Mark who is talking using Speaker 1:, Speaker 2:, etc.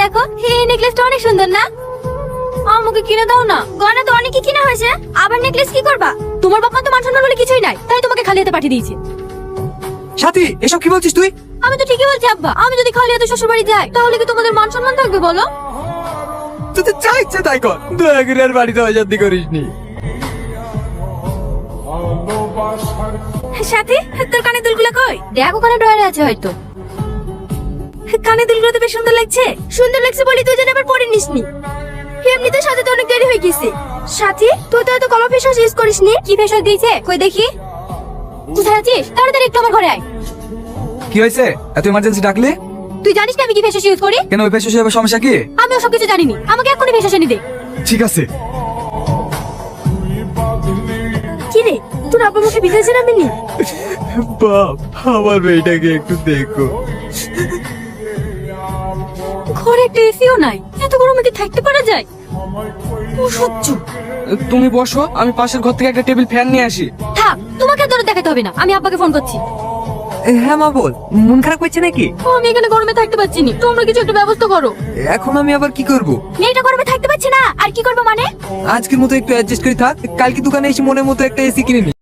Speaker 1: দেখো এই নেকলেসটা অনেক সুন্দর না? আমাকে কিনে দাও না। গয়না তো অনেকই কিনা হয়েছে, আবার নেকলেস কি করবা? তোমার বাবা তো মান সম্মান বলে কিছুই নাই, তাই তোমাকে খালি হাতে পাঠিয়ে দিয়েছি।
Speaker 2: সাথী, এসব কি বলছিস তুই?
Speaker 1: আমি তো ঠিকই বলছি আব্বা, আমি যদি খালি হাতে শ্বশুর বাড়ি যাই তাহলে কি তোমাদের মান সম্মান থাকবে বলো?
Speaker 2: তোদের যা ইচ্ছে তাই কর, দয়া করে আর বাড়িতে অশান্তি করিসনি।
Speaker 1: সাথী, তোর কানের দুলগুলো কই? দেখ ওখানে ড্রয়ারে আছে হয়তো। কানের দুলগুলো তো বেশ সুন্দর লাগছে। সুন্দর লাগছে বলি তুই যেন আবার পরে নিসনি। এমনিতে সাজাতে অনেক দেরি হয়ে গেছে। সাথী, তুই তো এত কমা ফেস ওয়াশ ইউজ করিসনি। কি ফেস ওয়াশ দিয়েছে কই দেখি? কোথায় আছিস? তাড়াতাড়ি একটু আমার ঘরে আয়।
Speaker 2: কি হয়েছে? এত ইমার্জেন্সি ডাকলে?
Speaker 1: তুই জানিস না আমি কি ফেস ওয়াশ ইউজ করি?
Speaker 2: কেন, ওই পেশে হিসেবে সমস্যা কি?
Speaker 1: আমি ওসব কিছু জানিনি, আমাকে এক্ষুনি ফেস ওয়াশ এনে দে।
Speaker 2: ঠিক আছে।
Speaker 1: কি রে, তোর আব্বা মুখে ভিজেছে না মিনি?
Speaker 2: বাপ, আমার মেয়েটাকে একটু দেখো।
Speaker 1: ঘরে একটা এসিও নাই, এত গরমে কি থাকতে পারা যায়? অসহ্য।
Speaker 2: তুমি বসো, আমি পাশের ঘর থেকে একটা টেবিল ফ্যান নিয়ে আসি।
Speaker 1: থাক, তোমাকে আর দরদ দেখাতে হবে না, আমি আব্বাকে ফোন করছি।
Speaker 2: হ্যাঁ মা, বল। মন খারাপ করছে নাকি?
Speaker 1: আমি এখানে গরমে থাকতে পারছি না, তোমরা কিছু একটা ব্যবস্থা করো।
Speaker 2: এখন আমি আবার কি করব?
Speaker 1: মেয়েটা গরমে থাকতে পারছে না, আর কি করবো মানে?
Speaker 2: আজকের মতো একটু অ্যাডজাস্ট করে থাক, কালকে দোকানে এসে মনের মতো একটা এসি কিনে নি।